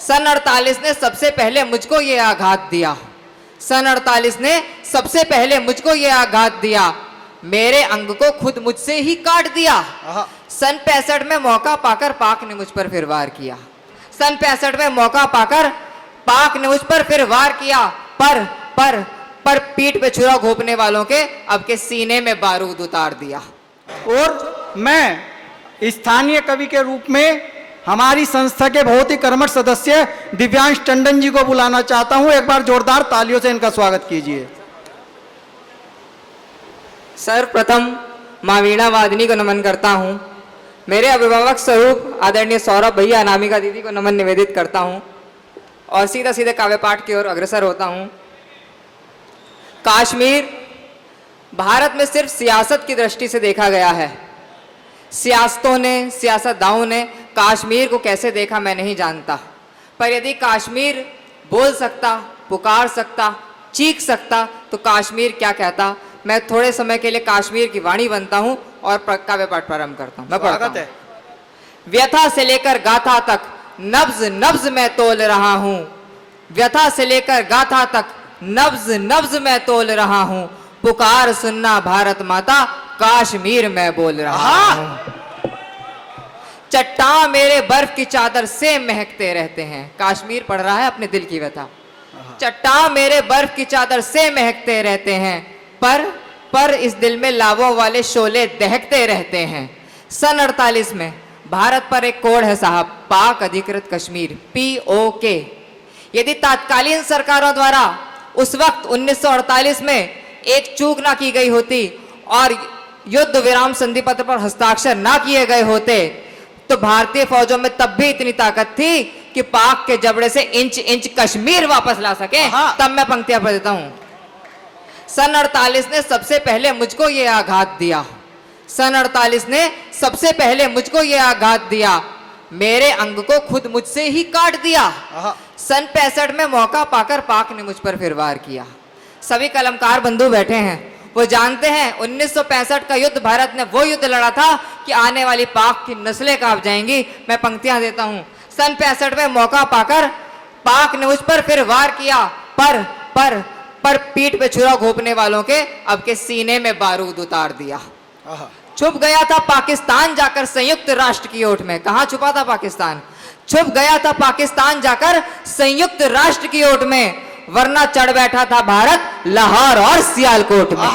सन 48 ने सबसे पहले मुझको ये आघात दिया, सन 48 ने सबसे पहले मुझको ये आघात दिया, मेरे अंग को खुद मुझसे ही काट दिया। सन 65 में मौका पाकर पाक ने मुझ पर फिर वार किया, सन 65 में मौका पाकर पाक ने मुझ पर फिर वार किया, पर पीठ पे छुरा घोंपने वालों के अब के सीने में बारूद उतार दिया। और मैं स्थानीय कवि के रूप में हमारी संस्था के बहुत ही कर्मठ सदस्य दिव्यांश टंडन जी को बुलाना चाहता हूं। एक बार जोरदार तालियों से इनका स्वागत कीजिए। सर्वप्रथम मां वीणा वादिनी को नमन करता हूं। मेरे अभिभावक स्वरूप आदरणीय सौरभ भैया, अनामिका दीदी को नमन निवेदित करता हूं और सीधे काव्य पाठ की ओर अग्रसर होता हूं। कश्मीर भारत में सिर्फ सियासत की दृष्टि से देखा गया है। सियासतों ने, सियासतदानों ने कश्मीर को कैसे देखा मैं नहीं जानता, पर यदि कश्मीर बोल सकता, पुकार सकता, चीख सकता तो कश्मीर क्या कहता। मैं थोड़े समय के लिए कश्मीर की वाणी बनता हूं और काव्य पाठ प्रारंभ करता हूं। मैं पढ़ता हूं। व्यथा से लेकर गाथा तक नब्ज नब्ज में तोल रहा हूं, व्यथा से लेकर गाथा तक नब्ज नब्ज में तोल रहा हूं, पुकार सुनना भारत माता कश्मीर में बोल रहा हूं। चट्टान मेरे बर्फ की चादर से महकते रहते हैं। कश्मीर पढ़ रहा है अपने दिल की व्यथा। चट्टान मेरे बर्फ की चादर से महकते रहते हैं, पर इस दिल में लावों वाले शोले दहकते रहते हैं। सन 48 में भारत पर एक कोड है साहब, पाक अधिकृत कश्मीर, POK। यदि तत्कालीन सरकारों द्वारा उस वक्त 1948 में एक चूक ना की गई होती और युद्ध विराम संधि पत्र पर हस्ताक्षर ना किए गए होते तो भारतीय फौजों में तब भी इतनी ताकत थी कि पाक के जबड़े से इंच इंच कश्मीर वापस ला सके। तब मैं पंक्तियां पढ़ देता हूं। सन 48 ने सबसे पहले मुझको ये आघात दिया, सन 48 ने सबसे पहले मुझको ये आघात दिया, मेरे अंग को खुद मुझसे ही काट दिया। सन 65 में मौका पाकर पाक ने मुझ पर फिर वार किया। सभी कलमकार बंधु बैठे हैं, वो जानते हैं 1965 का युद्ध भारत ने वो युद्ध लड़ा था कि आने वाली पाक की नस्लें कांप जाएंगी। मैं पंक्तियां देता हूं। सन 65 में मौका पाकर पाक ने मुझ पर फिर वार किया, पर पीठ पे छुरा घोंपने वालों के अब के सीने में बारूद उतार दिया। छुप गया था पाकिस्तान जाकर संयुक्त राष्ट्र की ओट में। कहां छुपा था पाकिस्तान? छुप गया था पाकिस्तान जाकर संयुक्त राष्ट्र की ओट में, वरना चढ़ बैठा था भारत लाहौर और सियालकोट में,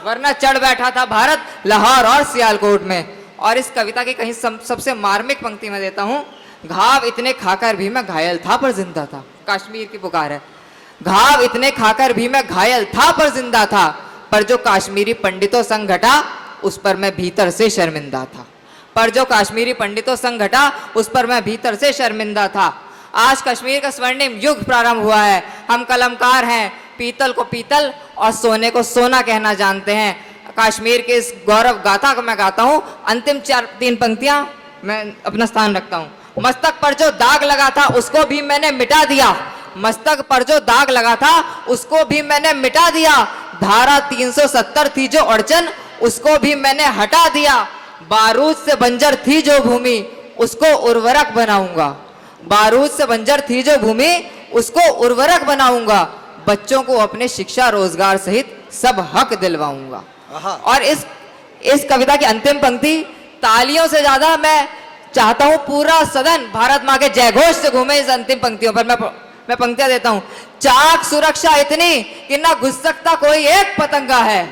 वरना चढ़ बैठा था भारत लाहौर और सियालकोट में। और इस कविता की कहीं सबसे मार्मिक पंक्ति में देता हूं। घाव इतने खाकर भी मैं घायल था पर जिंदा था। कश्मीर की पुकार है। घाव इतने खाकर भी मैं घायल था पर जिंदा था, पर जो कश्मीरी पंडितों संग घटा उस पर मैं भीतर से शर्मिंदा था, पर जो कश्मीरी पंडितों संग घटा उस पर मैं भीतर से शर्मिंदा था। आज कश्मीर का स्वर्णिम युग प्रारंभ हुआ है। हम कलमकार हैं, पीतल को पीतल और सोने को सोना कहना जानते हैं। कश्मीर के इस गौरव गाथा को मैं गाता हूं। अंतिम 3 पंक्तियां मैं अपना स्थान रखता हूं। मस्तक पर जो दाग लगा था उसको भी मैंने मिटा दिया, मस्तक पर जो दाग लगा था उसको भी मैंने मिटा दिया। धारा 370 थी जो अड़चन उसको भी मैंने हटा दिया। बारूद से बंजर थी जो भूमि उसको उर्वरक बनाऊंगा, बारूद से बंजर थी जो भूमि उसको उर्वरक बनाऊंगा। बच्चों को अपने शिक्षा रोजगार सहित सब हक दिलवाऊंगा। और इस कविता की अंतिम पंक्ति, तालियों से ज्यादा मैं चाहता हूं पूरा सदन भारत मां के जयघोष से घूमे इस अंतिम पंक्तियों पर। मैं पंक्तियां देता हूं। चाक सुरक्षा इतनी कि ना घुस सकता कोई एक पतंगा है,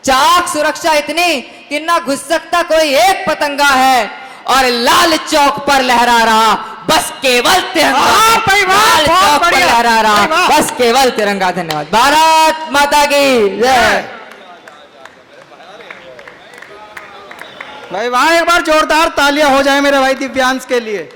चाक सुरक्षा इतनी कि ना घुस सकता कोई एक पतंगा है, और लाल चौक पर लहरा रहा बस केवल तिरंगा, लाल चौक पर लहरा रहा बस केवल तिरंगा। धन्यवाद। भारत माता की जय। भाई वहां एक बार जोरदार तालियां हो जाए मेरे भाई दिव्यांश के लिए।